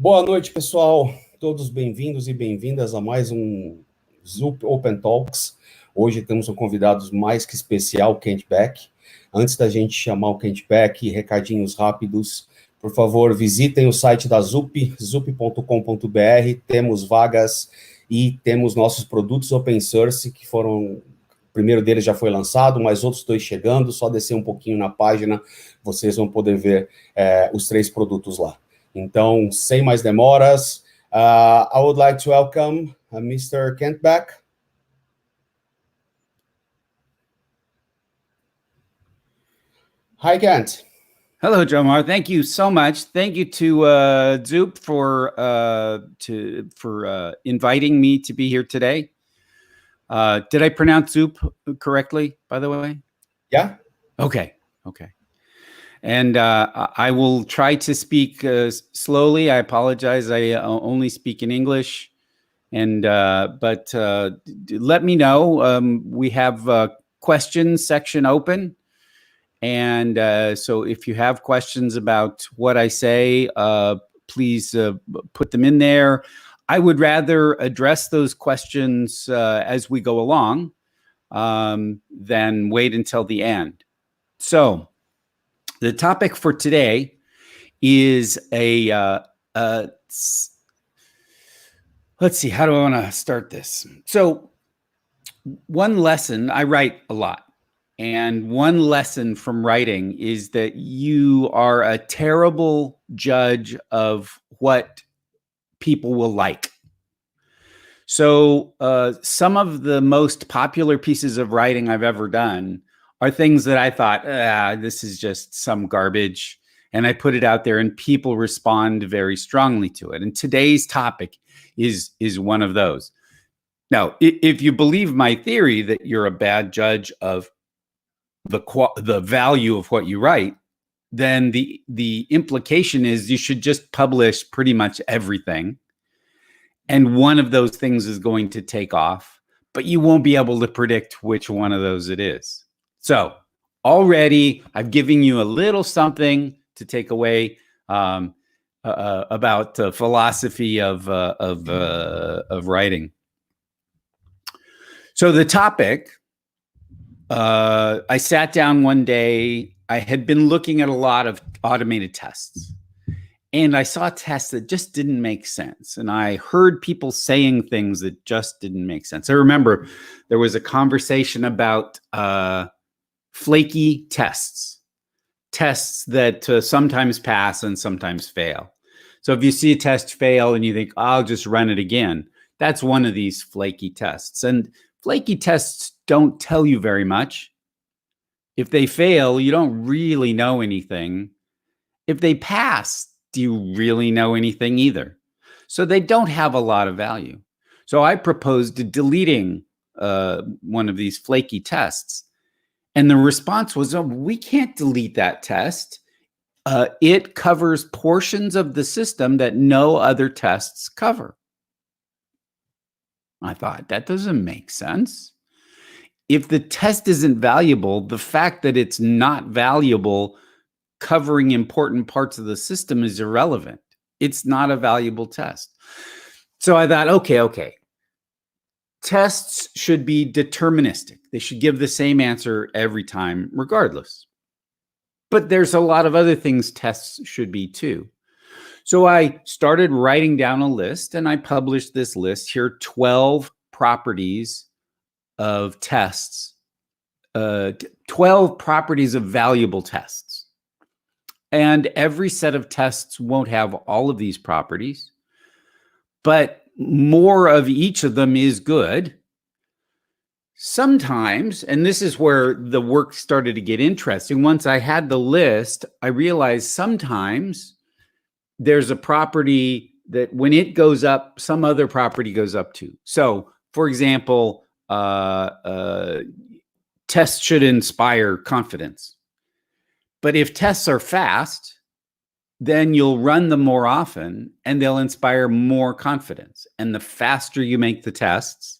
Boa noite, pessoal. Todos bem-vindos e bem-vindas a mais um Zup Open Talks. Hoje temos um convidado mais que especial, Beck. Antes da gente chamar o Beck, recadinhos rápidos. Por favor, visitem o site da Zup, zup.com.br. Temos vagas e temos nossos produtos open source, que foram... O primeiro deles já foi lançado, mas outros dois chegando. Só descer um pouquinho na página, vocês vão poder ver os 3 produtos lá. Então, sem mais demoras, I would like to welcome Mr. Beck. Hi, Kent. Hello, Jomar. Thank you so much. Thank you to Zup for inviting me to be here today. Did I pronounce Zup correctly, by the way? Yeah. Okay. And I will try to speak slowly. I apologize. I only speak in English. And but let me know. We have questions section open. And so if you have questions about what I say, please put them in there. I would rather address those questions as we go along than wait until the end. So the topic for today is let's see, how do I want to start this? So one lesson, I write a lot. And one lesson from writing is that you are a terrible judge of what people will like. So some of the most popular pieces of writing I've ever done are things that I thought, this is just some garbage. And I put it out there and people respond very strongly to it. And today's topic is one of those. Now, if you believe my theory that you're a bad judge of the value of what you write, then the implication is you should just publish pretty much everything. And one of those things is going to take off, but you won't be able to predict which one of those it is. So already I've given you a little something to take away about the philosophy of writing. So the topic, I sat down one day, I had been looking at a lot of automated tests, and I saw tests that just didn't make sense. And I heard people saying things that just didn't make sense. I remember there was a conversation about flaky tests that sometimes pass and sometimes fail. So if you see a test fail and you think, I'll just run it again, that's one of these flaky tests. And flaky tests don't tell you very much. If they fail, you don't really know anything. If they pass, do you really know anything either? So they don't have a lot of value. So I proposed deleting one of these flaky tests. And the response was, oh, we can't delete that test. It covers portions of the system that no other tests cover. I thought, that doesn't make sense. If the test isn't valuable, the fact that it's not valuable covering important parts of the system is irrelevant. It's not a valuable test. So I thought, okay. Tests should be deterministic. They should give the same answer every time, regardless. But there's a lot of other things tests should be too. So I started writing down a list, and I published this list here, 12 properties of tests, 12 properties of valuable tests. And every set of tests won't have all of these properties, but more of each of them is good. Sometimes, and this is where the work started to get interesting, once I had the list, I realized sometimes there's a property that when it goes up, some other property goes up too. So, for example, tests should inspire confidence. But if tests are fast, then you'll run them more often and they'll inspire more confidence. And the faster you make the tests,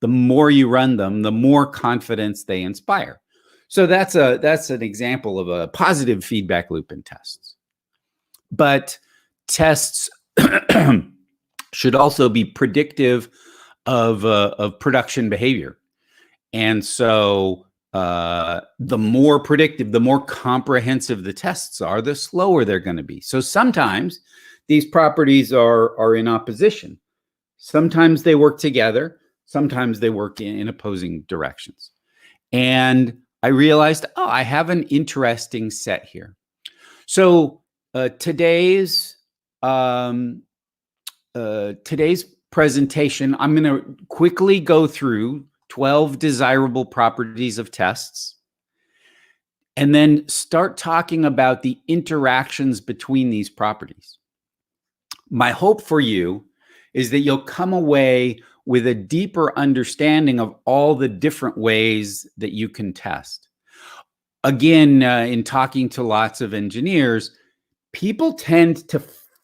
the more you run them, the more confidence they inspire. So that's an example of a positive feedback loop in tests. But tests should also be predictive of production behavior. And so the more predictive, the more comprehensive the tests are, the slower they're going to be. So sometimes these properties are in opposition. Sometimes they work together. Sometimes they work in opposing directions. And I realized, oh, I have an interesting set here. So today's presentation, I'm going to quickly go through 12 desirable properties of tests, and then start talking about the interactions between these properties. My hope for you is that you'll come away with a deeper understanding of all the different ways that you can test. Again, in talking to lots of engineers, people tend to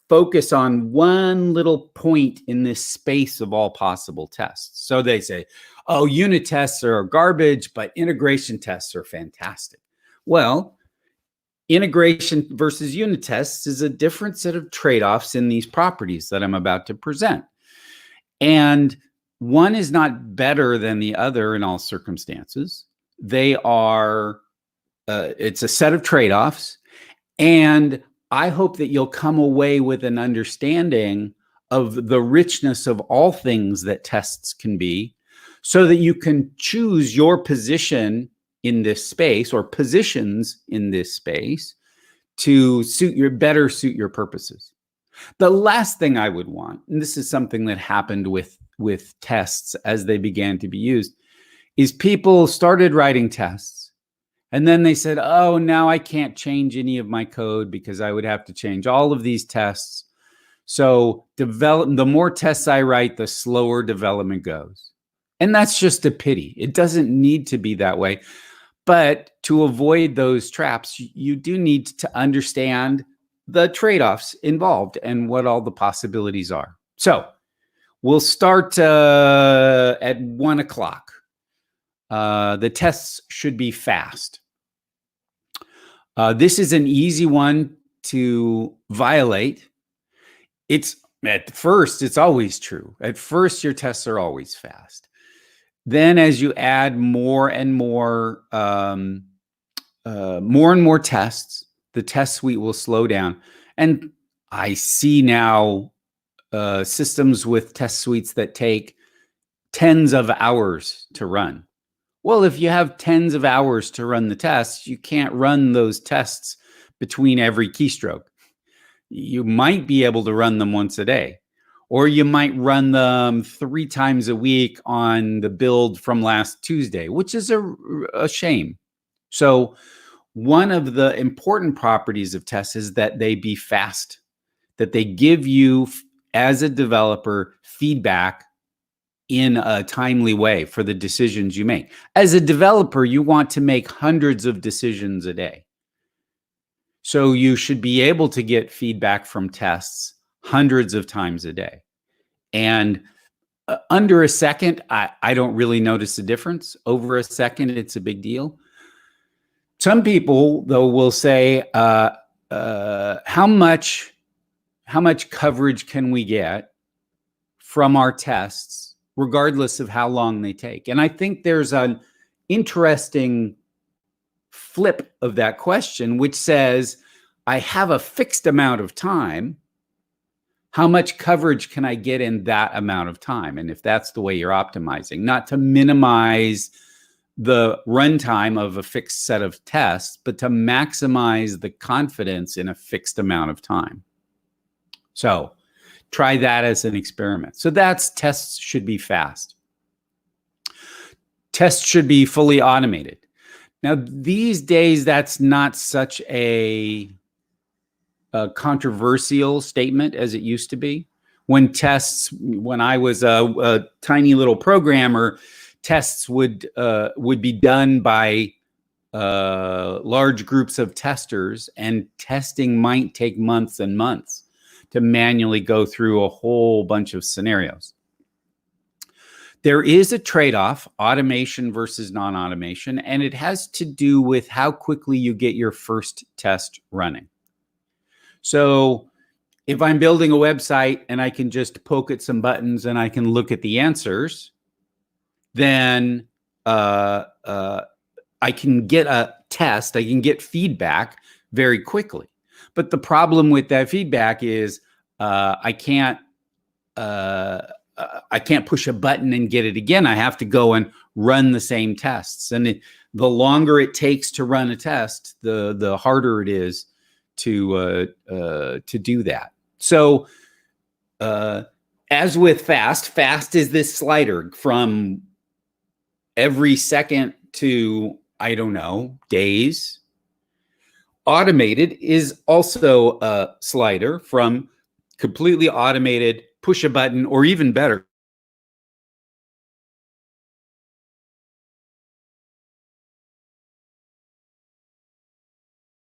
focus on one little point in this space of all possible tests. So they say, oh, unit tests are garbage, but integration tests are fantastic. Well, integration versus unit tests is a different set of trade-offs in these properties that I'm about to present. And one is not better than the other in all circumstances. They are, it's a set of trade-offs. And I hope that you'll come away with an understanding of the richness of all things that tests can be, so that you can choose your position in this space, or positions in this space, to better suit your purposes. The last thing I would want, and this is something that happened with tests as they began to be used, is people started writing tests, and then they said, oh, now I can't change any of my code because I would have to change all of these tests. So the more tests I write, the slower development goes. And that's just a pity. It doesn't need to be that way. But to avoid those traps, you do need to understand the trade-offs involved and what all the possibilities are. So we'll start at 1 o'clock. The tests should be fast. This is an easy one to violate. At first, it's always true. At first, your tests are always fast. Then as you add more and more tests, the test suite will slow down. And I see now systems with test suites that take tens of hours to run. Well, if you have tens of hours to run the tests, you can't run those tests between every keystroke. You might be able to run them once a day, or you might run them 3 times a week on the build from last Tuesday, which is a shame. So one of the important properties of tests is that they be fast, that they give you, as a developer, feedback in a timely way for the decisions you make. As a developer, you want to make hundreds of decisions a day. So you should be able to get feedback from tests hundreds of times a day. And under a second, I don't really notice a difference. Over a second, it's a big deal. Some people, though, will say, how much coverage can we get from our tests, regardless of how long they take? And I think there's an interesting flip of that question, which says, I have a fixed amount of time. How much coverage can I get in that amount of time? And if that's the way you're optimizing, not to minimize the runtime of a fixed set of tests, but to maximize the confidence in a fixed amount of time. So try that as an experiment. So tests should be fast. Tests should be fully automated. Now, these days, that's not such a controversial statement as it used to be. When I was a tiny little programmer, tests would be done by large groups of testers, and testing might take months and months to manually go through a whole bunch of scenarios. There is a trade-off, automation versus non-automation, and it has to do with how quickly you get your first test running. So if I'm building a website and I can just poke at some buttons and I can look at the answers, then I can get a test, I can get feedback very quickly. But the problem with that feedback is I can't push a button and get it again. I have to go and run the same tests. And the longer it takes to run a test, the harder it is to do that. So as with fast is this slider from every second to, I don't know, days. Automated is also a slider from completely automated, push a button, or even better,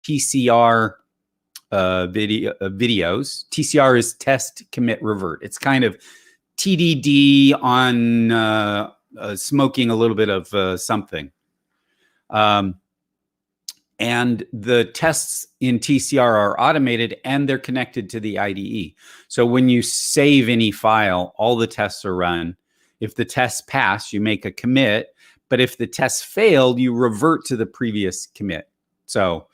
TCR videos. TCR is test, commit, revert. It's kind of TDD on smoking a little bit of something. And the tests in TCR are automated and they're connected to the IDE. So when you save any file, all the tests are run. If the tests pass, you make a commit. But if the tests failed, you revert to the previous commit. So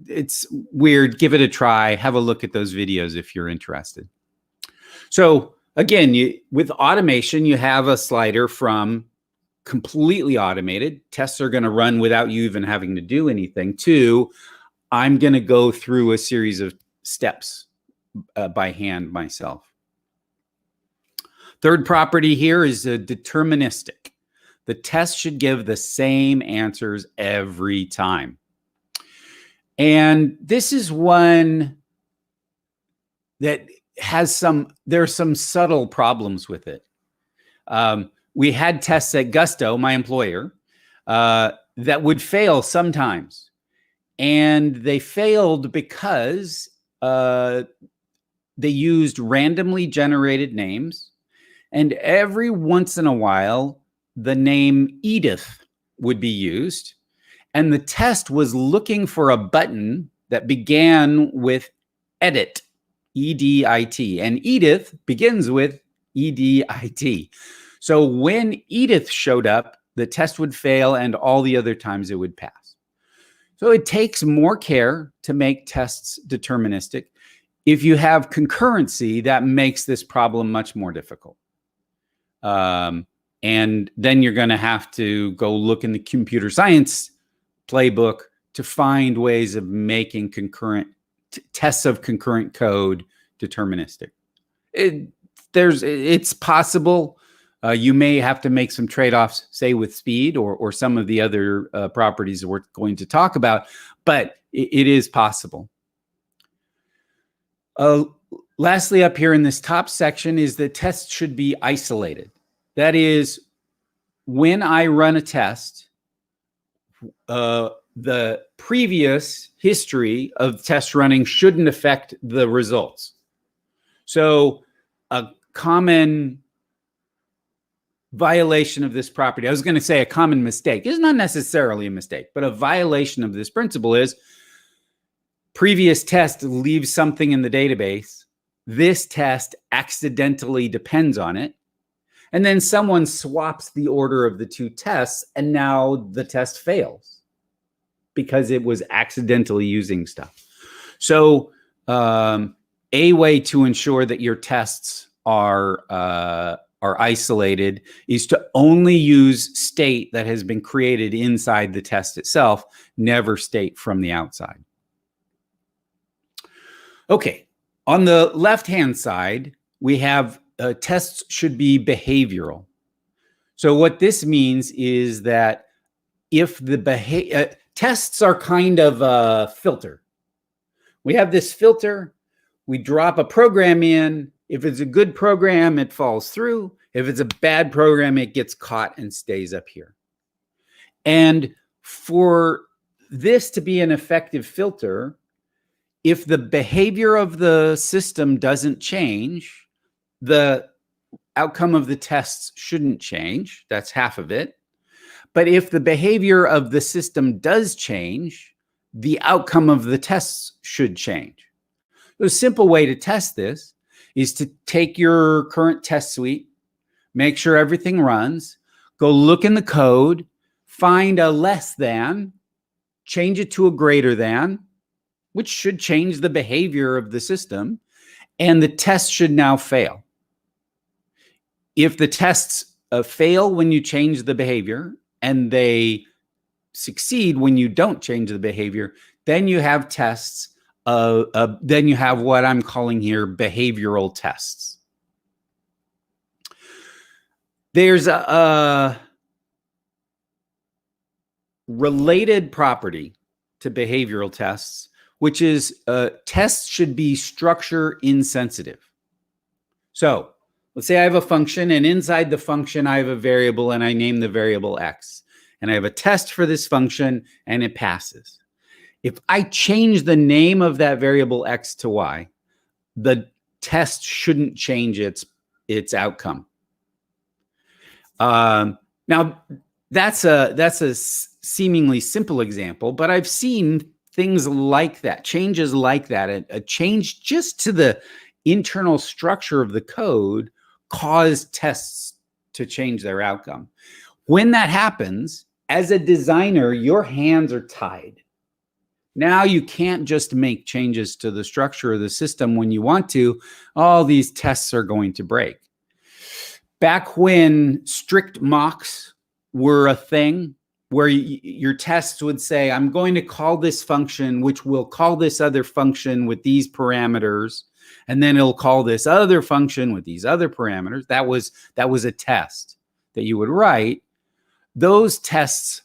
it's weird. Give it a try. Have a look at those videos if you're interested. So again, with automation, you have a slider from completely automated. Tests are going to run without you even having to do anything. To, I'm going to go through a series of steps by hand myself. Third property here is a deterministic. The test should give the same answers every time. And this is one that has there are some subtle problems with it. We had tests at Gusto, my employer, that would fail sometimes. And they failed because they used randomly generated names. And every once in a while, the name Edith would be used. And the test was looking for a button that began with edit, E-D-I-T. And Edith begins with E-D-I-T. So when Edith showed up, the test would fail and all the other times it would pass. So it takes more care to make tests deterministic. If you have concurrency, that makes this problem much more difficult. And then you're going to have to go look in the computer science playbook to find ways of making tests of concurrent code deterministic. It's possible. You may have to make some trade-offs, say with speed or some of the other properties we're going to talk about, but it is possible. Lastly, up here in this top section is that tests should be isolated. That is, when I run a test, the previous history of test running shouldn't affect the results. So a common violation of this property, I was going to say a common mistake, is not necessarily a mistake, but a violation of this principle is previous test leaves something in the database. This test accidentally depends on it. And then someone swaps the order of the two tests, and now the test fails because it was accidentally using stuff. So a way to ensure that your tests are isolated is to only use state that has been created inside the test itself, never state from the outside. Okay, on the left-hand side, we have tests should be behavioral. So what this means is that if the tests are kind of a filter. We have this filter, we drop a program in. If it's a good program, it falls through. If it's a bad program, it gets caught and stays up here. And for this to be an effective filter, if the behavior of the system doesn't change, the outcome of the tests shouldn't change. That's half of it. But if the behavior of the system does change, the outcome of the tests should change. The simple way to test this is to take your current test suite, make sure everything runs, go look in the code, find a less than, change it to a greater than, which should change the behavior of the system, and the test should now fail. If the tests fail when you change the behavior and they succeed when you don't change the behavior, then you have tests. Then you have what I'm calling here behavioral tests. There's a related property to behavioral tests, which is tests should be structure insensitive. So let's say I have a function, and inside the function I have a variable, and I name the variable x. And I have a test for this function, and it passes. If I change the name of that variable x to y, the test shouldn't change its outcome. Now, that's a seemingly simple example, but I've seen things like that, changes like that, a change just to the internal structure of the code cause tests to change their outcome. When that happens, as a designer, your hands are tied. Now you can't just make changes to the structure of the system when you want to. All these tests are going to break. Back when strict mocks were a thing, where your tests would say, I'm going to call this function, which will call this other function with these parameters, and then it'll call this other function with these other parameters. That was a test that you would write. Those tests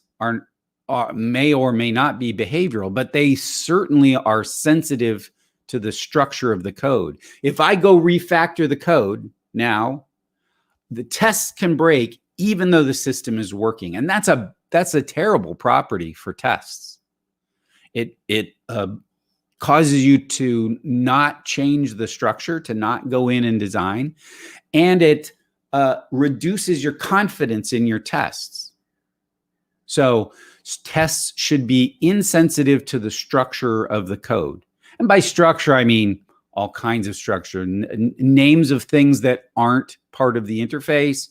may or may not be behavioral, but they certainly are sensitive to the structure of the code. If I go refactor the code now, the tests can break even though the system is working. And that's a terrible property for tests. It causes you to not change the structure, to not go in and design, and it reduces your confidence in your tests. So tests should be insensitive to the structure of the code. And by structure, I mean all kinds of structure, names of things that aren't part of the interface,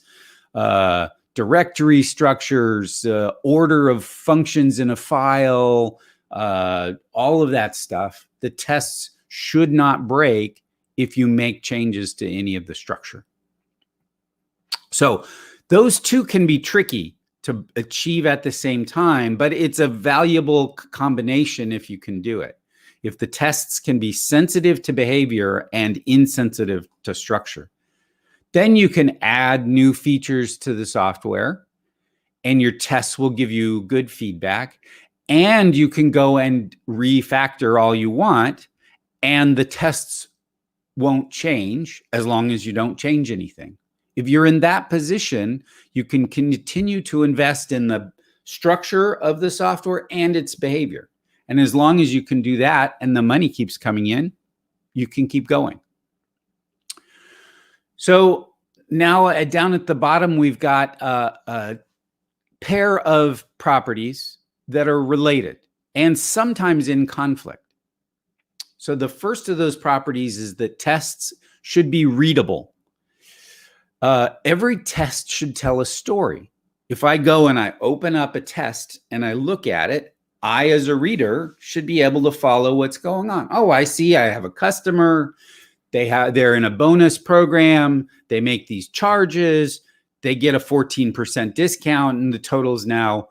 directory structures, order of functions in a file, all of that stuff. The tests should not break if you make changes to any of the structure. So those two can be tricky to achieve at the same time, but it's a valuable combination if you can do it. If the tests can be sensitive to behavior and insensitive to structure, then you can add new features to the software and your tests will give you good feedback, and you can go and refactor all you want and the tests won't change as long as you don't change anything. If you're in that position, you can continue to invest in the structure of the software and its behavior. And as long as you can do that and the money keeps coming in, you can keep going. So now down at the bottom, we've got a pair of properties that are related and sometimes in conflict. So the first of those properties is that tests should be readable. Every test should tell a story. If I go and I open up a test and I look at it, I, as a reader, should be able to follow what's going on. Oh, I see. I have a customer. They're in a bonus program. They make these charges. They get a 14% discount, and the total is now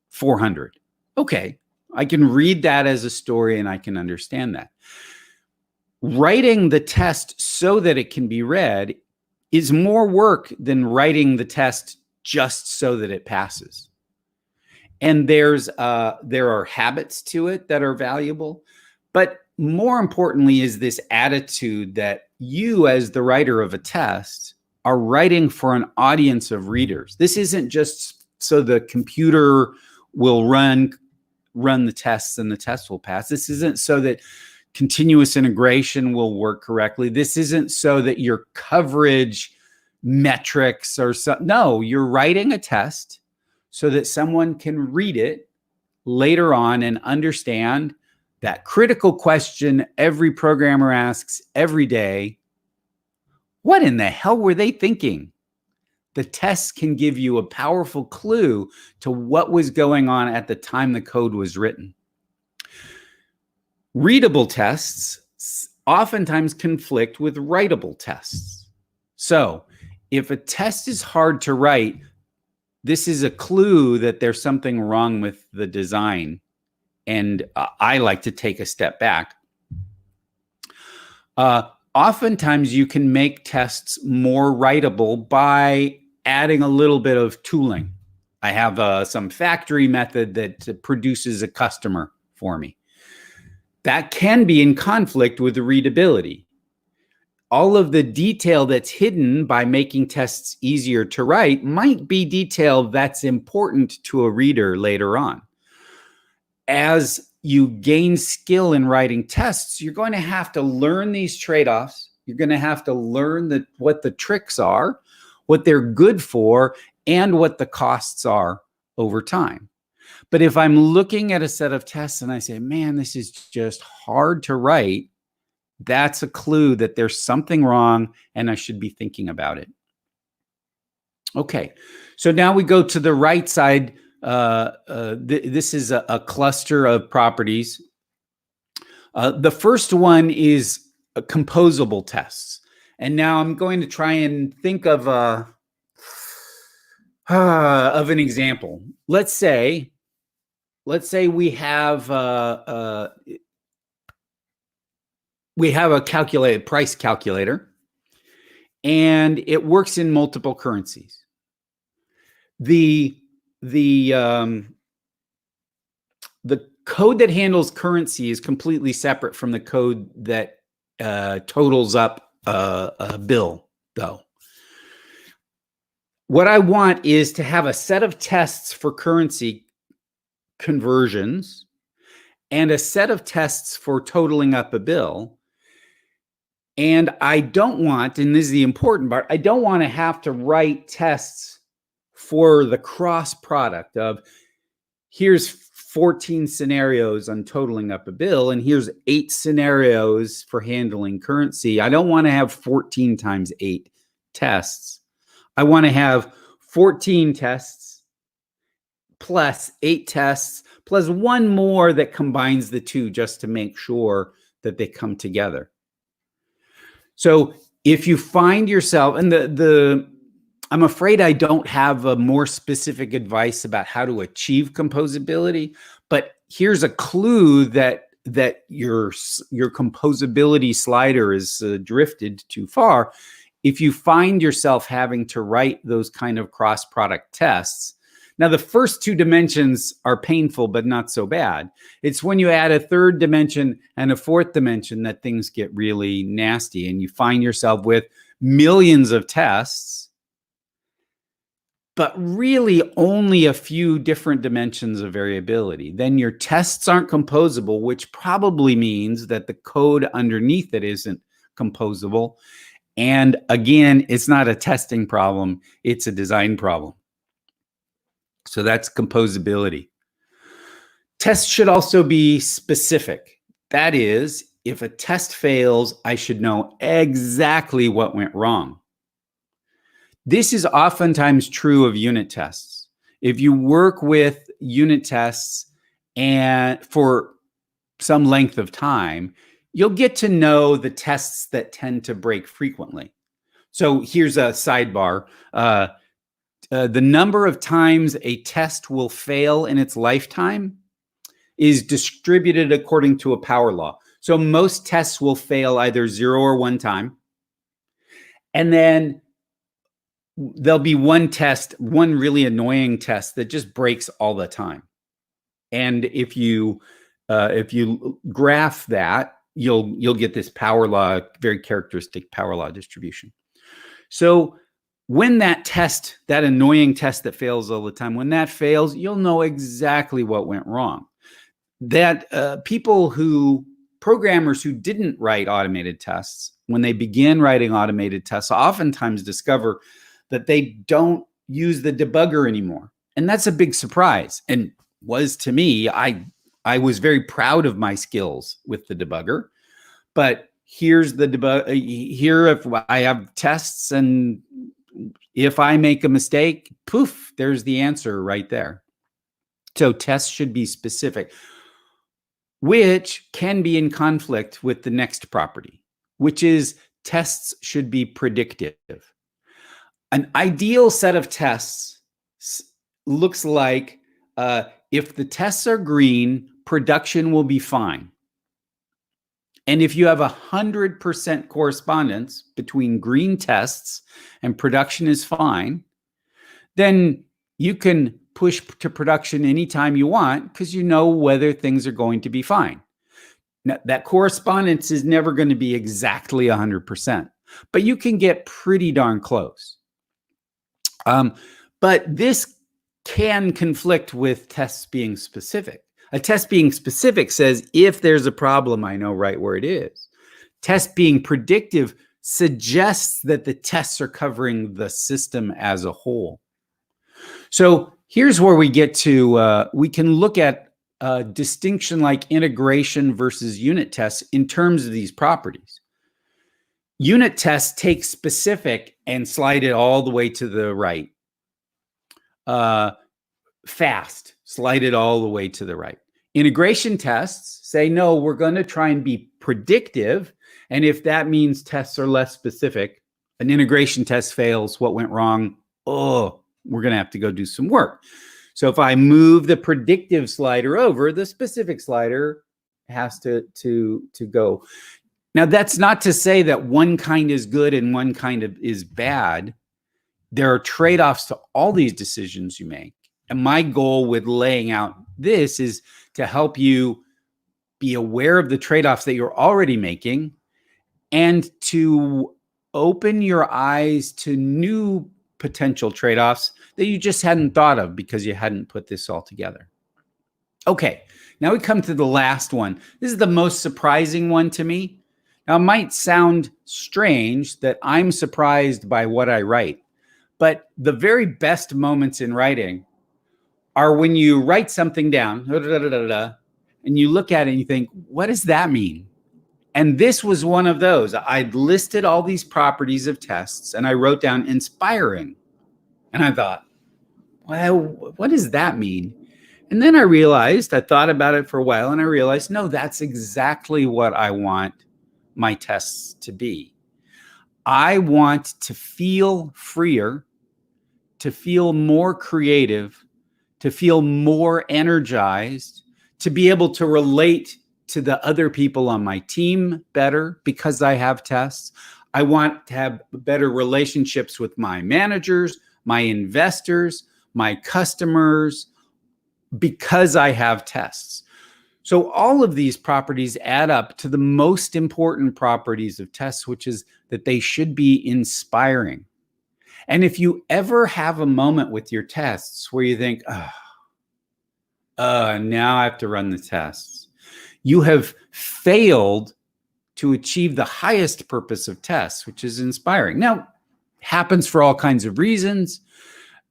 400. Okay, I can read that as a story, and I can understand that. Writing the test so that it can be read is more work than writing the test just so that it passes. And there are habits to it that are valuable, but more importantly is this attitude that you, as the writer of a test, are writing for an audience of readers. This isn't just so the computer will run the tests and the tests will pass. This isn't so that continuous integration will work correctly. This isn't so that your coverage metrics are so. No, you're writing a test so that someone can read it later on and understand That critical question every programmer asks every day, what in the hell were they thinking? The tests can give you a powerful clue to what was going on at the time the code was written. Readable tests oftentimes conflict with writable tests. So if a test is hard to write, this is a clue that there's something wrong with the design. And I like to take a step back. Oftentimes you can make tests more writable by adding a little bit of tooling. I have some factory method that produces a customer for me. That can be in conflict with the readability. All of the detail that's hidden by making tests easier to write might be detail that's important to a reader later on. As you gain skill in writing tests, you're going to have to learn these trade-offs. You're going to have to learn what the tricks are, what they're good for, and what the costs are over time. But if I'm looking at a set of tests and I say, man, this is just hard to write, that's a clue that there's something wrong and I should be thinking about it. Okay, so now we go to the right side. This is a cluster of properties. The first one is composable tests. And now I'm going to try and think of an example. Let's say we have a price calculator, and it works in multiple currencies. The code that handles currency is completely separate from the code that totals up a bill, though. What I want is to have a set of tests for currency conversions and a set of tests for totaling up a bill. And I don't want, and this is the important part, I don't want to have to write tests for the cross product of here's 14 scenarios on totaling up a bill, and here's 8 scenarios for handling currency. I don't want to have 14 times 8 tests. I want to have 14 tests plus 8 tests plus one more that combines the two just to make sure that they come together. So if you find yourself, and I'm afraid I don't have a more specific advice about how to achieve composability, but here's a clue that your composability slider is drifted too far. If you find yourself having to write those kind of cross-product tests, now the first 2 dimensions are painful, but not so bad. It's when you add a 3rd dimension and a 4th dimension that things get really nasty, and you find yourself with millions of tests, but really only a few different dimensions of variability. Then your tests aren't composable, which probably means that the code underneath it isn't composable. And again, it's not a testing problem, it's a design problem. So that's composability. Tests should also be specific. That is, if a test fails, I should know exactly what went wrong. This is oftentimes true of unit tests. If you work with unit tests and for some length of time, you'll get to know the tests that tend to break frequently. So here's a sidebar. The number of times a test will fail in its lifetime is distributed according to a power law. So most tests will fail either 0 or 1 time. And then there'll be one really annoying test that just breaks all the time. And if you graph that, you'll get this power law, very characteristic power law distribution. So when that annoying test that fails all the time, when that fails, you'll know exactly what went wrong. That programmers who didn't write automated tests, when they begin writing automated tests, oftentimes discover that they don't use the debugger anymore. And that's a big surprise. And was to me, I I was very proud of my skills with the debugger, but here's the debug. Here, if I have tests and if I make a mistake, poof, there's the answer right there. So tests should be specific, which can be in conflict with the next property, which is tests should be predictive. An ideal set of tests looks like if the tests are green, production will be fine. And if you have 100% correspondence between green tests and production is fine, then you can push to production anytime you want because you know whether things are going to be fine. Now, that correspondence is never going to be exactly 100%, but you can get pretty darn close. But this can conflict with tests being specific. A test being specific says, if there's a problem, I know right where it is. Test being predictive suggests that the tests are covering the system as a whole. So here's where we get to, we can look at a distinction like integration versus unit tests in terms of these properties. Unit tests take specific and slide it all the way to the right. Fast, slide it all the way to the right. Integration tests say, no, we're going to try and be predictive. And if that means tests are less specific, an integration test fails, what went wrong? Oh, we're going to have to go do some work. So if I move the predictive slider over, the specific slider has to go. Now, that's not to say that one kind is good and one kind is bad. There are trade-offs to all these decisions you make. And my goal with laying out this is to help you be aware of the trade-offs that you're already making and to open your eyes to new potential trade-offs that you just hadn't thought of because you hadn't put this all together. Okay, now we come to the last one. This is the most surprising one to me. Now, it might sound strange that I'm surprised by what I write, but the very best moments in writing are when you write something down, and you look at it and you think, what does that mean? And this was one of those. I'd listed all these properties of tests and I wrote down inspiring. And I thought, well, what does that mean? And then I thought about it for a while and I realized, no, that's exactly what I want my tests to be. I want to feel freer, to feel more creative, to feel more energized, to be able to relate to the other people on my team better because I have tests. I want to have better relationships with my managers, my investors, my customers, because I have tests. So all of these properties add up to the most important properties of tests, which is that they should be inspiring. And if you ever have a moment with your tests where you think, now I have to run the tests, you have failed to achieve the highest purpose of tests, which is inspiring. Now, happens for all kinds of reasons,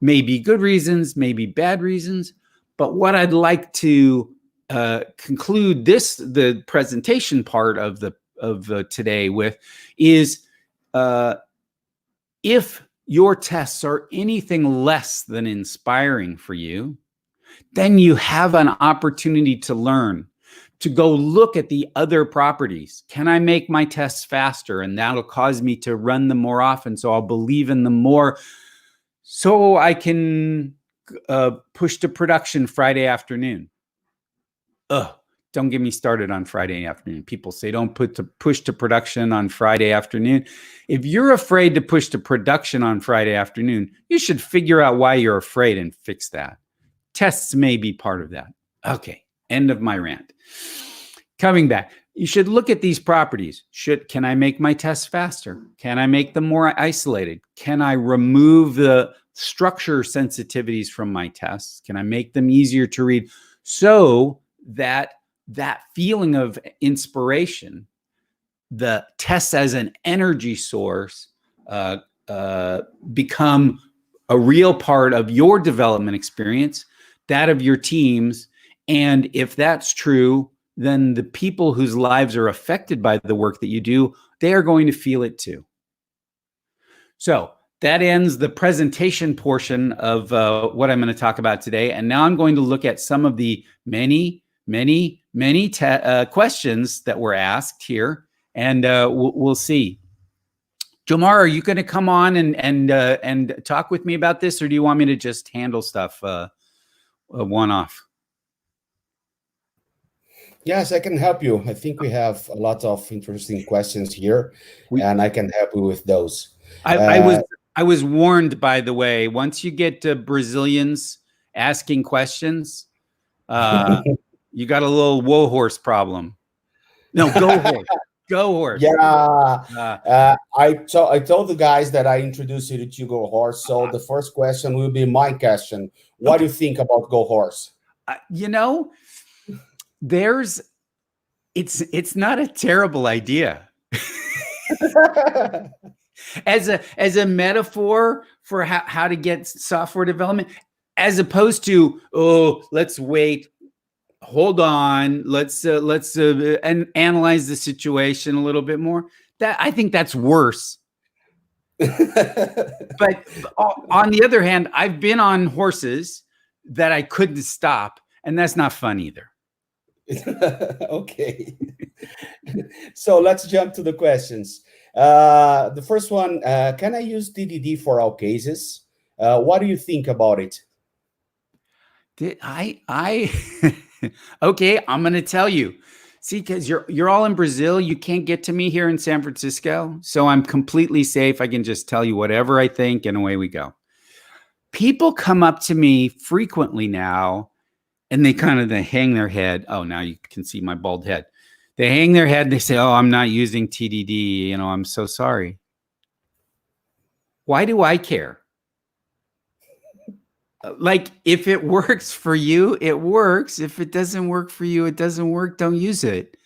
maybe good reasons, maybe bad reasons. But what I'd like to conclude the presentation part of today with is if your tests are anything less than inspiring for you, then you have an opportunity to learn, to go look at the other properties. Can I make my tests faster? And that'll cause me to run them more often. So I'll believe in them more. So I can push to production Friday afternoon. Don't get me started on Friday afternoon. People say don't push to production on Friday afternoon. If you're afraid to push to production on Friday afternoon, you should figure out why you're afraid and fix that. Tests may be part of that. Okay, end of my rant. Coming back, you should look at these properties. Can I make my tests faster? Can I make them more isolated? Can I remove the structure sensitivities from my tests? Can I make them easier to read so that feeling of inspiration, the tests as an energy source, become a real part of your development experience, that of your teams, And if that's true, then the people whose lives are affected by the work that you do, they are going to feel it too. So that ends the presentation portion of what I'm going to talk about today. And now I'm going to look at some of the many questions that were asked here, and we'll see. Jomar, are you going to come on and talk with me about this, or do you want me to just handle stuff one off? Yes, I can help you. I think we have a lot of interesting questions here, and I can help you with those. I was warned, by the way, once you get to Brazilians asking questions, you got a little whoa horse problem. No, go horse. Go horse. Yeah. I told the guys that I introduced you to Go Horse. So the first question will be my question. What do you think about Go Horse? You know, it's not a terrible idea. As a metaphor for how to get software development, as opposed to, oh, let's wait, hold on, let's analyze the situation a little bit more. That, I think that's worse. But on the other hand, I've been on horses that I couldn't stop, and that's not fun either. Okay. So let's jump to the questions. The first one, can I use TDD for all cases? What do you think about it? Okay, I'm going to tell you. See, because you're all in Brazil, you can't get to me here in San Francisco, so I'm completely safe. I can just tell you whatever I think, and away we go. People come up to me frequently now, and they hang their head. Oh, now you can see my bald head. They hang their head. They say, "Oh, I'm not using TDD. You know, I'm so sorry." Why do I care? Like, if it works for you, it works. If it doesn't work for you, it doesn't work. Don't use it.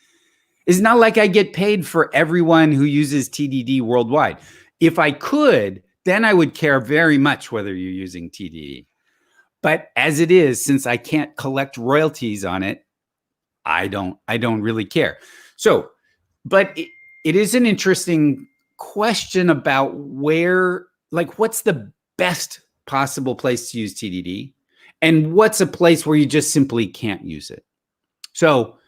It's not like I get paid for everyone who uses TDD worldwide. If I could, then I would care very much whether you're using TDD. But as it is, since I can't collect royalties on it, I don't really care. So, but it is an interesting question about what's the best possible place to use TDD, and what's a place where you just simply can't use it. So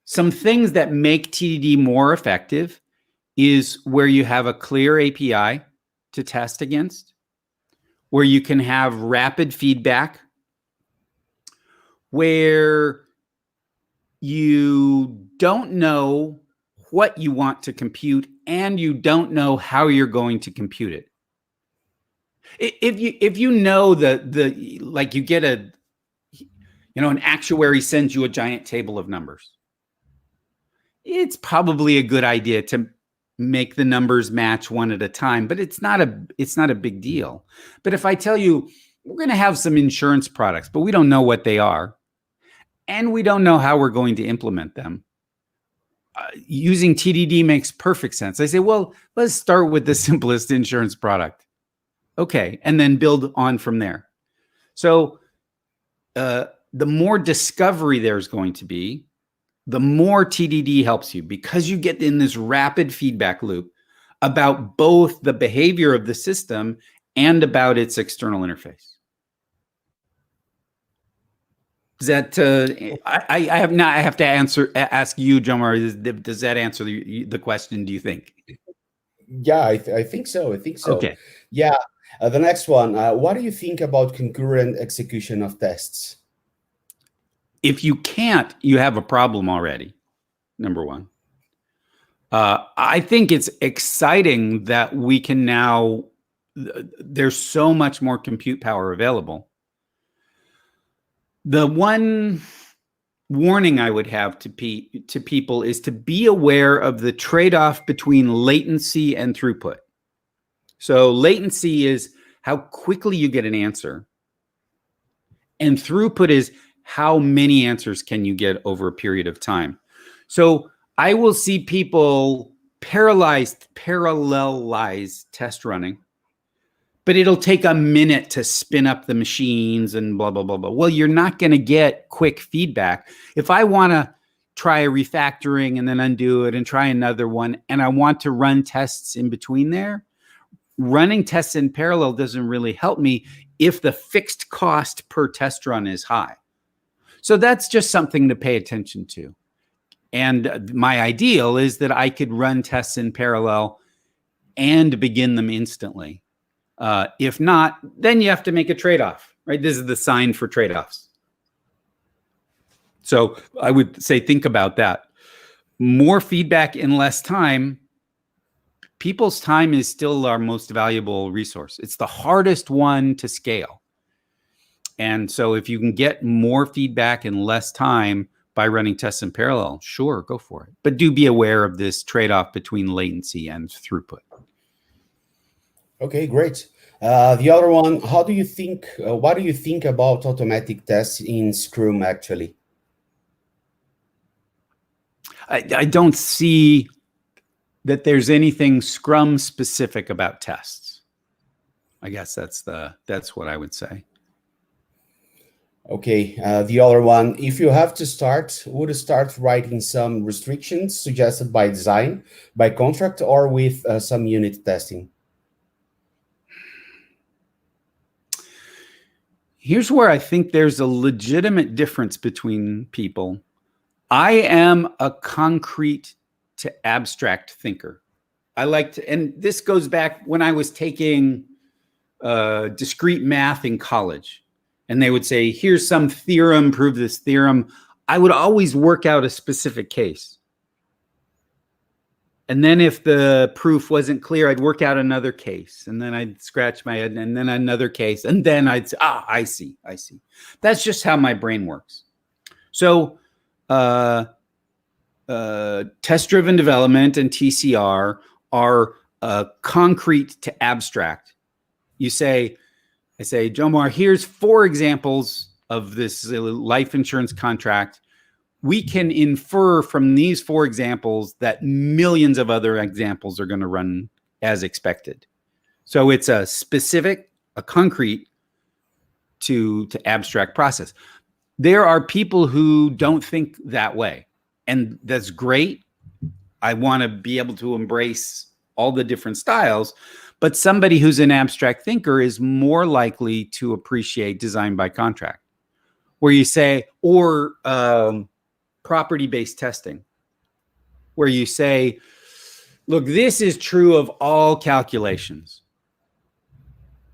some things that make TDD more effective is where you have a clear API to test against, where you can have rapid feedback, where you don't know what you want to compute and you don't know how you're going to compute it. If you know like you get an actuary sends you a giant table of numbers, it's probably a good idea to make the numbers match one at a time, but it's not a big deal. But if I tell you we're going to have some insurance products, but we don't know what they are, and we don't know how we're going to implement them, using TDD makes perfect sense. I say, well, let's start with the simplest insurance product. Okay, and then build on from there. So the more discovery there's going to be, the more TDD helps you, because you get in this rapid feedback loop about both the behavior of the system and about its external interface. Does that I have to ask you, Jomar, does that answer the question, do you think? Yeah, I think so. Okay. Yeah. The next one, what do you think about concurrent execution of tests? If you can't, you have a problem already, number one. I think it's exciting that we can now, there's so much more compute power available. The one warning I would have to people is to be aware of the trade-off between latency and throughput. So latency is how quickly you get an answer, and throughput is how many answers can you get over a period of time. So I will see people parallelize test running but it'll take a minute to spin up the machines and blah, blah, blah, blah. Well, you're not going to get quick feedback. If I want to try a refactoring and then undo it and try another one, and I want to run tests in between there, running tests in parallel doesn't really help me if the fixed cost per test run is high. So that's just something to pay attention to. And my ideal is that I could run tests in parallel and begin them instantly. If not, then you have to make a trade-off, right? This is the sign for trade-offs. So I would say, think about that. More feedback in less time. People's time is still our most valuable resource. It's the hardest one to scale. And so if you can get more feedback in less time by running tests in parallel, sure, go for it. But do be aware of this trade-off between latency and throughput. Okay, great. The other one, what do you think about automatic tests in Scrum, actually? I don't see that there's anything Scrum specific about tests. I guess that's what I would say. Okay, the other one, if you have to start, would you start writing some restrictions suggested by design, by contract, or with some unit testing? Here's where I think there's a legitimate difference between people. I am a concrete to abstract thinker. I like to, and this goes back when I was taking discrete math in college, and they would say, here's some theorem, prove this theorem. I would always work out a specific case. And then if the proof wasn't clear, I'd work out another case, and then I'd scratch my head, and then another case, and then I'd say, I see. That's just how my brain works. So test-driven development and TCR are concrete to abstract. I say, Jomar, here's 4 examples of this life insurance contract. We can infer from these 4 examples that millions of other examples are going to run as expected. So it's a specific, a concrete to abstract process. There are people who don't think that way, and that's great. I want to be able to embrace all the different styles, but somebody who's an abstract thinker is more likely to appreciate design by contract, where you say, or property-based testing, where you say, look, this is true of all calculations,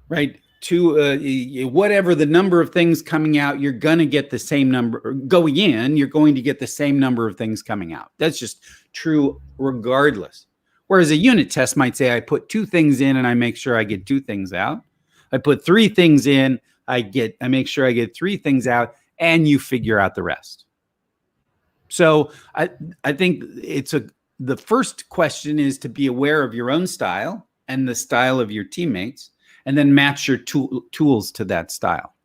right? To whatever the number of things coming out, you're going to get the same number going in. You're going to get the same number of things coming out. That's just true regardless. Whereas a unit test might say, I put 2 things in and I make sure I get 2 things out. I put 3 things in, I make sure I get 3 things out, and you figure out the rest. So I think the first question is to be aware of your own style and the style of your teammates, and then match your tools to that style.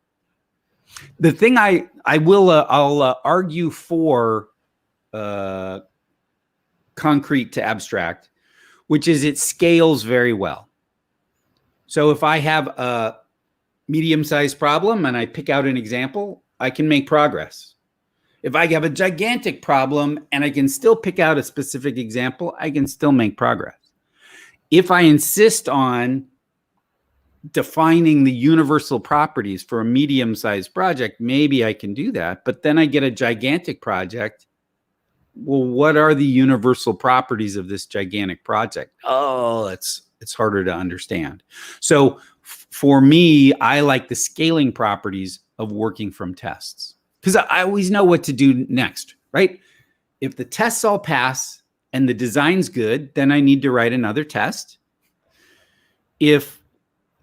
The thing I'll argue for concrete to abstract, which is it scales very well. So if I have a medium-sized problem and I pick out an example, I can make progress. If I have a gigantic problem and I can still pick out a specific example, I can still make progress. If I insist on defining the universal properties for a medium-sized project, maybe I can do that. But then I get a gigantic project. Well, what are the universal properties of this gigantic project? Oh, it's harder to understand. So for me, I like the scaling properties of working from tests, because I always know what to do next, right? If the tests all pass and the design's good, then I need to write another test. If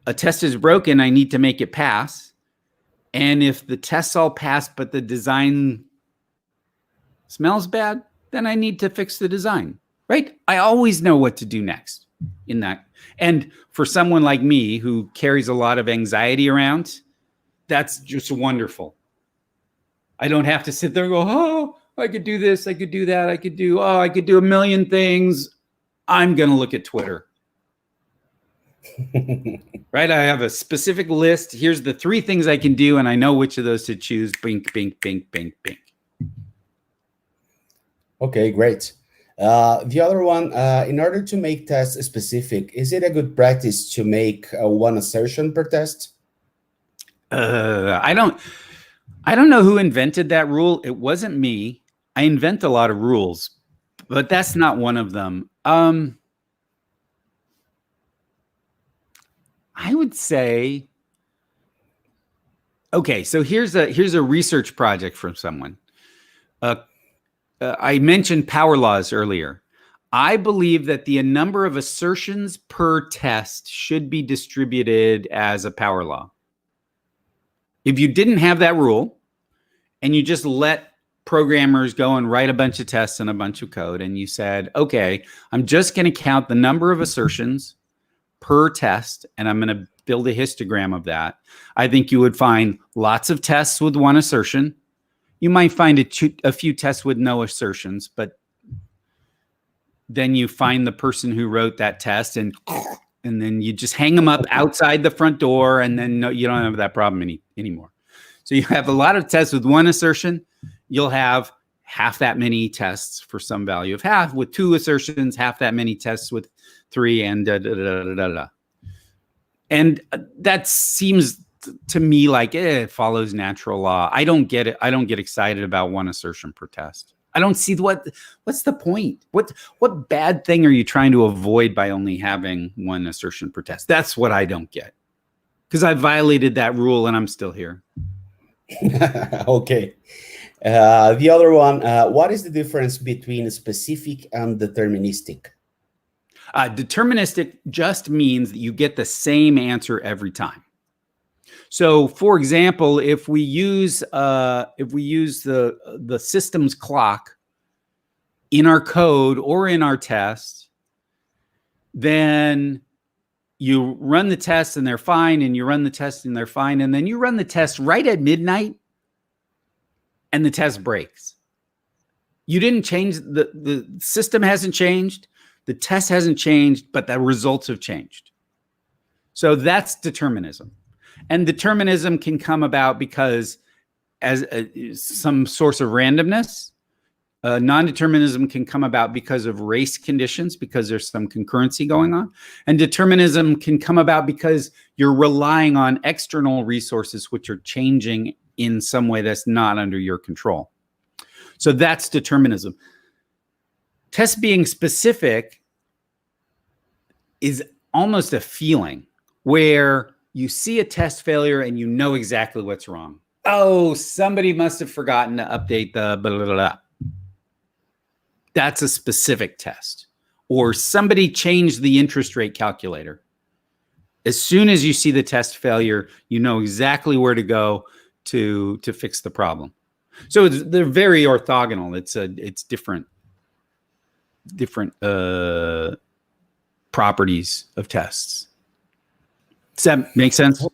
a test is broken, I need to make it pass. And if the tests all pass, but the design smells bad, then I need to fix the design, right? I always know what to do next in that. And for someone like me who carries a lot of anxiety around, that's just wonderful. I don't have to sit there and go, oh, I could do this, I could do that, I could do a million things. I'm going to look at Twitter. Right? I have a specific list. Here's the 3 things I can do, and I know which of those to choose. Bink, bink, bink, bink, bink. Okay, great. The other one, in order to make tests specific, is it a good practice to make one assertion per test? I don't know who invented that rule. It wasn't me. I invent a lot of rules, but that's not one of them. I would say, okay, so here's a research project from someone. I mentioned power laws earlier. I believe that the number of assertions per test should be distributed as a power law. If you didn't have that rule and you just let programmers go and write a bunch of tests and a bunch of code, and you said, okay, I'm just going to count the number of assertions per test, and I'm going to build a histogram of that, I think you would find lots of tests with one assertion. You might find a few tests with no assertions, but then you find the person who wrote that test, and then you just hang them up outside the front door, and then you don't have that problem anymore. So you have a lot of tests with one assertion. You'll have half that many tests for some value of half with 2 assertions, half that many tests with 3, and da, da, da, da, da, da. And that seems to me like it follows natural law. I don't get it. I don't get excited about one assertion per test. I don't see what's the point? What bad thing are you trying to avoid by only having one assertion per test? That's what I don't get. Because I violated that rule and I'm still here. Okay. The other one, what is the difference between specific and deterministic? Deterministic just means that you get the same answer every time. So, for example, if we use the system's clock in our code or in our test, then you run the test and they're fine, and you run the test and they're fine, and then you run the test right at midnight, and the test breaks. You didn't change the system hasn't changed. The test hasn't changed, but the results have changed. So that's determinism. And determinism can come about because as some source of randomness. Non-determinism can come about because of race conditions, because there's some concurrency going on. And determinism can come about because you're relying on external resources which are changing in some way that's not under your control. So that's determinism. Test being specific is almost a feeling where you see a test failure and you know exactly what's wrong. Oh, somebody must have forgotten to update the blah, blah, blah, blah. That's a specific test. Or somebody changed the interest rate calculator. As soon as you see the test failure, you know exactly where to go to fix the problem. So they're very orthogonal. It's different properties of tests. Does that make sense?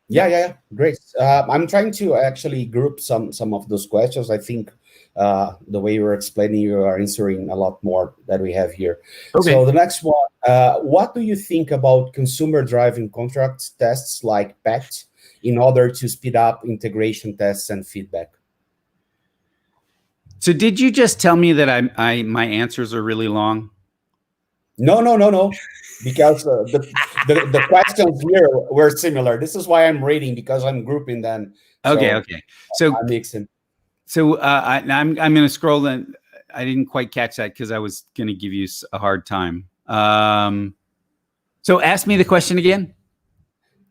Yeah. Great. I'm trying to actually group some of those questions. I think the way you're explaining, you are answering a lot more that we have here. Okay. So the next one, what do you think about consumer-driven contract tests like Beck in order to speed up integration tests and feedback? So did you just tell me that my answers are really long? No. Because the questions here were similar. This is why I'm reading, because I'm grouping them. Okay. So I'm mixing. So I'm going to scroll. And I didn't quite catch that because I was going to give you a hard time. So ask me the question again.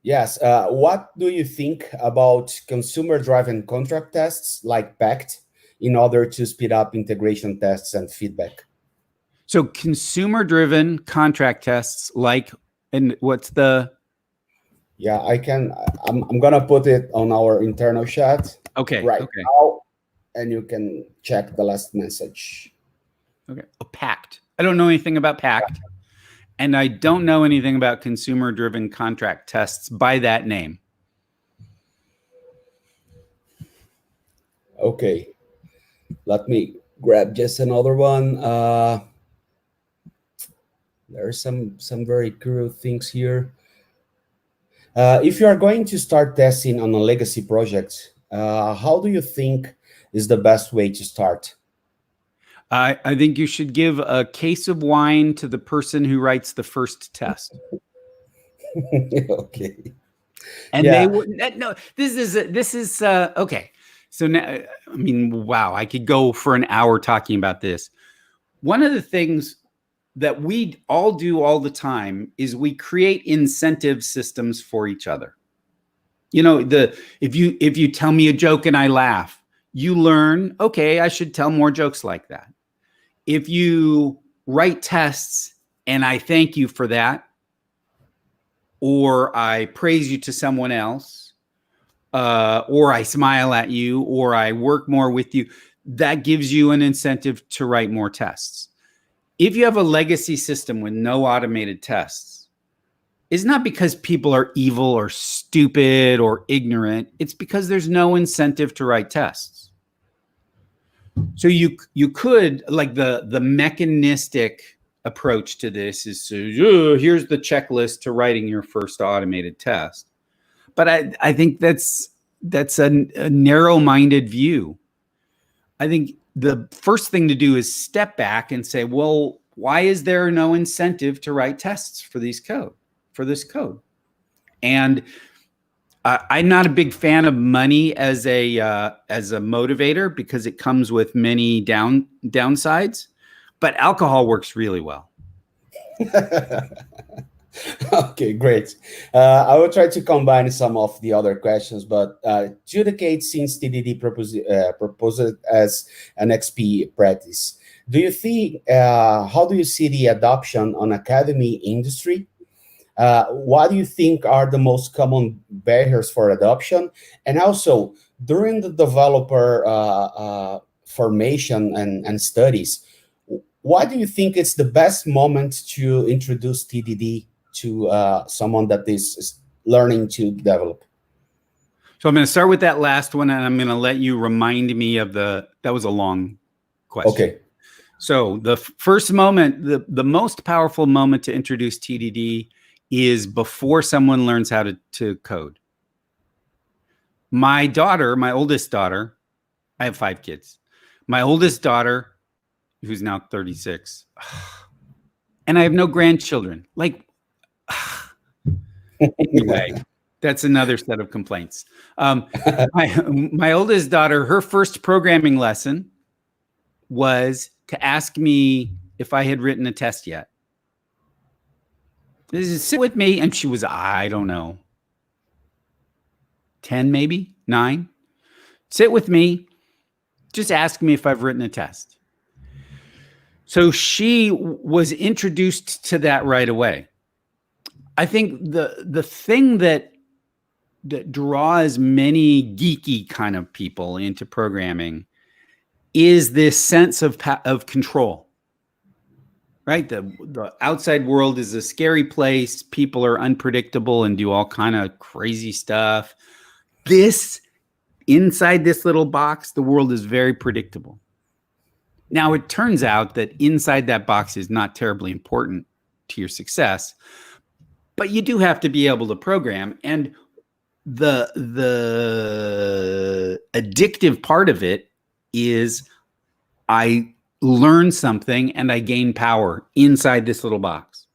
Yes. What do you think about consumer-driven contract tests like Beck in order to speed up integration tests and feedback? So consumer-driven contract tests like, and what's the? Yeah, I'm going to put it on our internal chat. Okay. Right now, and you can check the last message. Okay. Oh, packed. I don't know anything about packed. And I don't know anything about consumer-driven contract tests by that name. Okay. Let me grab just another one. There are some very cool things here. If you are going to start testing on a legacy project, how do you think is the best way to start? I think you should give a case of wine to the person who writes the first test. Okay. And they wouldn't. No, this is okay. So now, I mean, wow, I could go for an hour talking about this. One of the things that we all do all the time is we create incentive systems for each other. You know, if you tell me a joke and I laugh, you learn, okay, I should tell more jokes like that. If you write tests and I thank you for that, or I praise you to someone else, or I smile at you, or I work more with you, that gives you an incentive to write more tests. If you have a legacy system with no automated tests, it's not because people are evil or stupid or ignorant. It's because there's no incentive to write tests. So you could, like, the mechanistic approach to this is here's the checklist to writing your first automated test. But I think that's a narrow-minded view. I think the first thing to do is step back and say, well, why is there no incentive to write tests for this code? And I'm not a big fan of money as a motivator because it comes with many downsides, but alcohol works really well. Okay, great. I will try to combine some of the other questions, but two decades since TDD proposed as an XP practice, do you think, how do you see the adoption on academy industry? What do you think are the most common barriers for adoption? And also, during the developer formation and studies, why do you think it's the best moment to introduce TDD to someone that is learning to develop? So I'm going to start with that last one, and I'm going to let you remind me of that was a long question. Okay. So the first moment, the most powerful moment to introduce TDD is before someone learns how to code. My oldest daughter, I have 5 kids. My oldest daughter, who's now 36, and I have no grandchildren. Like, anyway, that's another set of complaints. My oldest daughter, her first programming lesson was to ask me if I had written a test yet. This is sit with me, and she was, I don't know, 10 maybe, 9. Sit with me, just ask me if I've written a test. So she was introduced to that right away. I think the thing that draws many geeky kind of people into programming is this sense of control, right? The outside world is a scary place. People are unpredictable and do all kind of crazy stuff. Inside this little box, the world is very predictable. Now, it turns out that inside that box is not terribly important to your success, but you do have to be able to program. And the addictive part of it is I learn something and I gain power inside this little box.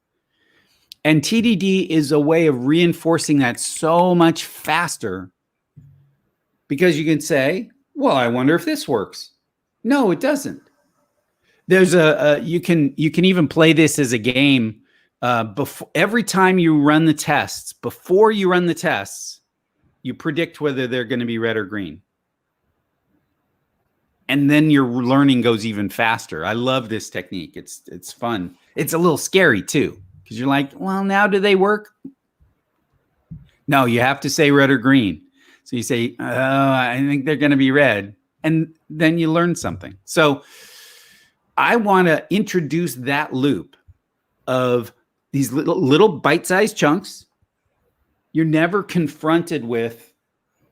And TDD is a way of reinforcing that so much faster, because you can say, well, I wonder if this works. No, it doesn't. There's you can even play this as a game. Every time you run the tests, before you run the tests, you predict whether they're going to be red or green. And then your learning goes even faster. I love this technique. It's fun. It's a little scary too, because you're like, well, now do they work? No, you have to say red or green. So you say, oh, I think they're going to be red. And then you learn something. So I want to introduce that loop of these little bite-sized chunks. You're never confronted with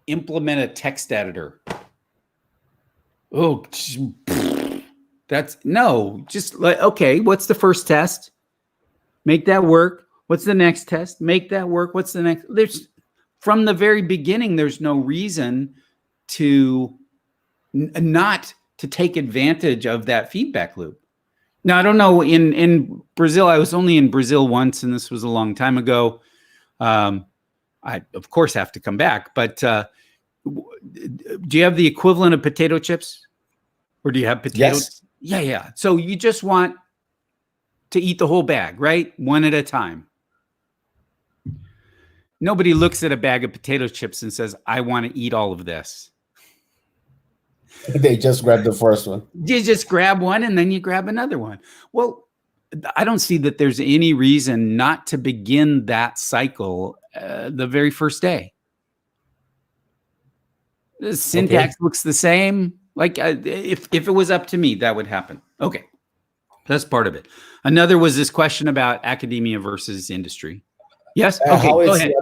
implement a text editor. Oh, just like, okay, what's the first test? Make that work. What's the next test? Make that work. What's the next? From the very beginning, there's no reason to not to take advantage of that feedback loop. Now, I don't know, in Brazil, I was only in Brazil once, and this was a long time ago. I, of course, have to come back, but do you have the equivalent of potato chips? Or do you have potatoes? Yes. Yeah. So you just want to eat the whole bag, right? One at a time. Nobody looks at a bag of potato chips and says, I want to eat all of this. They just grab the first one. You just grab one and then you grab another one. Well, I don't see that there's any reason not to begin that cycle the very first day. The syntax looks the same. Like if it was up to me, that would happen. Okay, that's part of it. Another was this question about academia versus industry. Yes. Okay. How go is ahead.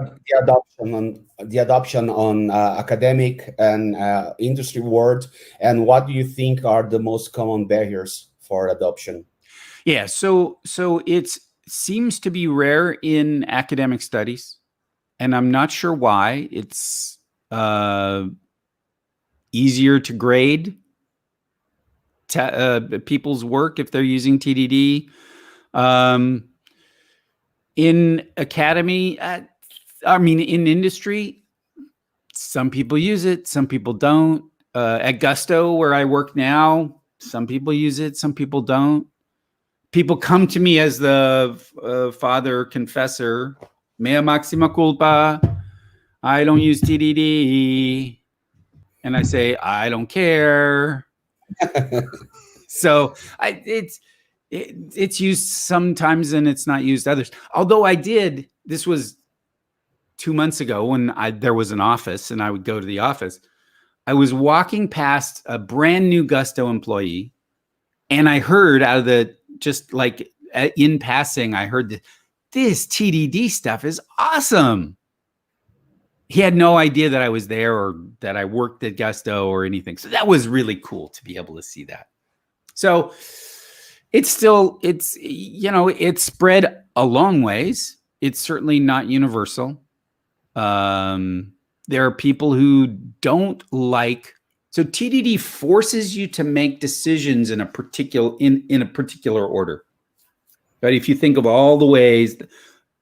the adoption on academic and industry world, and what do you think are the most common barriers for adoption? Yeah. So it seems to be rare in academic studies, and I'm not sure why. It's easier to grade people's work if they're using TDD. In academy, in industry, some people use it, some people don't. At Gusto, where I work now, some people use it, some people don't. People come to me as the father confessor, mea maxima culpa, I don't use TDD. And I say, I don't care. So it's used sometimes and it's not used others. Although this was 2 months ago when there was an office and I would go to the office. I was walking past a brand new Gusto employee and I heard in passing, I heard this TDD stuff is awesome. He had no idea that I was there or that I worked at Gusto or anything. So that was really cool to be able to see that. So it's spread a long ways. It's certainly not universal. There are people who don't like, so TDD forces you to make decisions in a particular order. Right? If you think of all the ways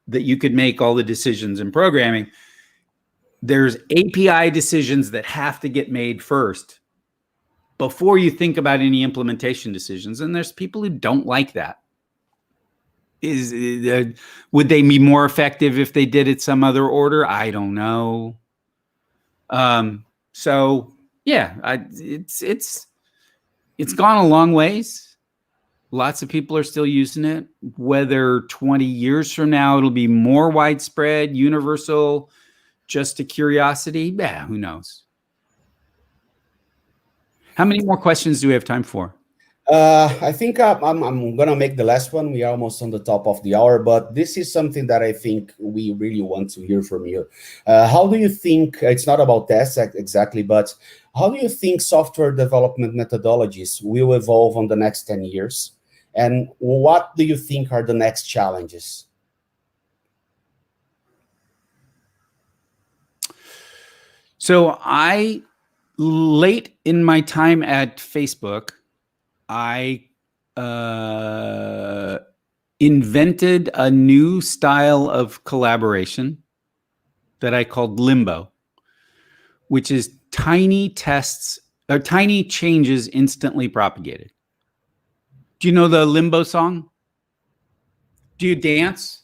that you could make all the decisions in programming, there's API decisions that have to get made first before you think about any implementation decisions. And there's people who don't like that. Would they be more effective if they did it some other order? I don't know. So yeah, it's gone a long ways. Lots of people are still using it. Whether 20 years from now it'll be more widespread, universal, just a curiosity, yeah, who knows? How many more questions do we have time for? I think I'm going to make the last one. We are almost on the top of the hour, but this is something that I think we really want to hear from you. How do you think, it's not about tests exactly, but how do you think software development methodologies will evolve on the next 10 years? And what do you think are the next challenges? So late in my time at Facebook, I invented a new style of collaboration that I called Limbo, which is tiny tests or tiny changes instantly propagated. Do you know the Limbo song? Do you dance?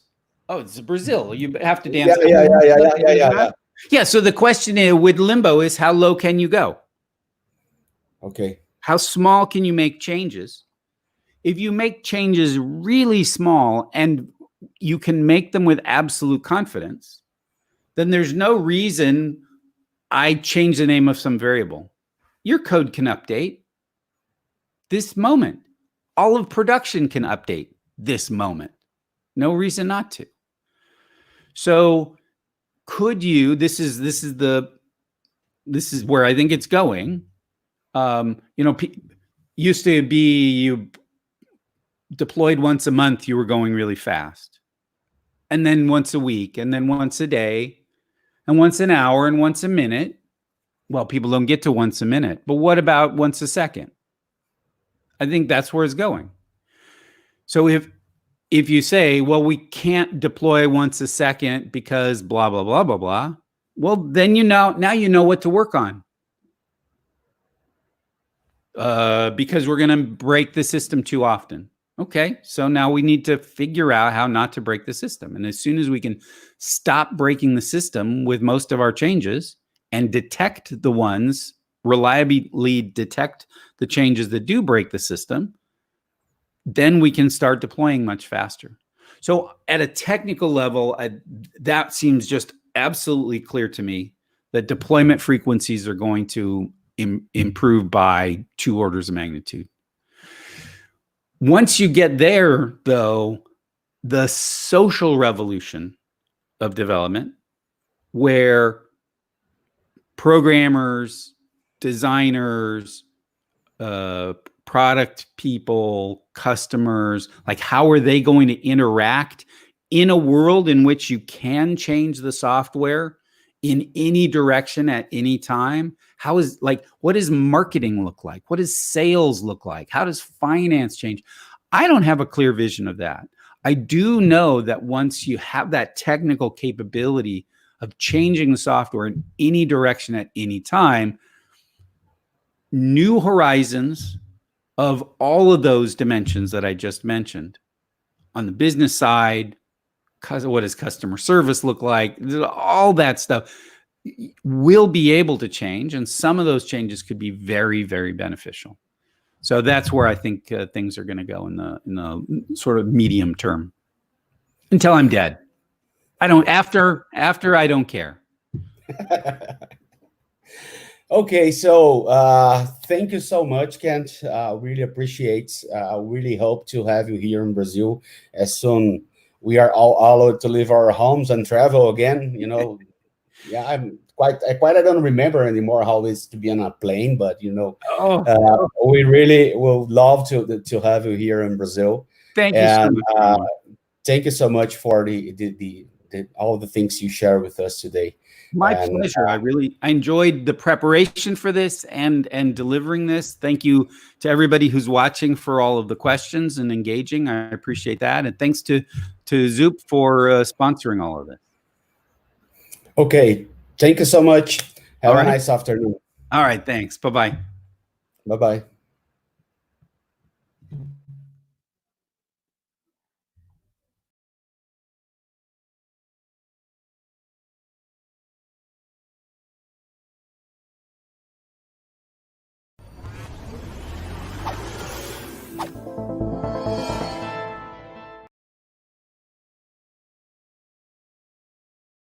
Oh, it's Brazil. You have to dance. Yeah. Yeah, so the question with Limbo is how low can you go? Okay. How small can you make changes? If you make changes really small and you can make them with absolute confidence, then there's no reason I change the name of some variable. Your code can update this moment. All of production can update this moment. No reason not to. So could you, this is where I think it's going. Used to be you deployed once a month, you were going really fast. and then once a week, and then once a day, and once an hour, and once a minute. Well, people don't get to once a minute, but what about once a second? I think that's where it's going. So if you say, well, we can't deploy once a second because blah, blah, blah, blah, blah, well, then now you know what to work on. Because we're going to break the system too often. Okay, so now we need to figure out how not to break the system. And as soon as we can stop breaking the system with most of our changes and detect the ones, reliably detect the changes that do break the system, then we can start deploying much faster. So at a technical level, that seems just absolutely clear to me that deployment frequencies are going to improve by 2 orders of magnitude. Once you get there, though, the social revolution of development, where programmers, designers, product people, customers, like how are they going to interact in a world in which you can change the software in any direction at any time? What does marketing look like? What does sales look like? How does finance change? I don't have a clear vision of that. I do know that once you have that technical capability of changing the software in any direction at any time, new horizons of all of those dimensions that I just mentioned, on the business side, what does customer service look like? All that stuff will be able to change, and some of those changes could be very, very beneficial. So that's where I think things are going to go in the sort of medium term, until I'm dead. After I don't care. Okay, so thank you so much, Kent. Really appreciate. Really hope to have you here in Brazil as soon we are all allowed to leave our homes and travel again. Yeah, I don't remember anymore how it is to be on a plane, but we really would love to have you here in Brazil. Thank you so much. Thank you so much for all the things you share with us today. My pleasure. I enjoyed the preparation for this and delivering this. Thank you to everybody who's watching for all of the questions and engaging. I appreciate that. And thanks to Zoop for sponsoring all of this. Okay. Thank you so much. Have a nice afternoon. All right. Thanks. Bye-bye. Bye-bye.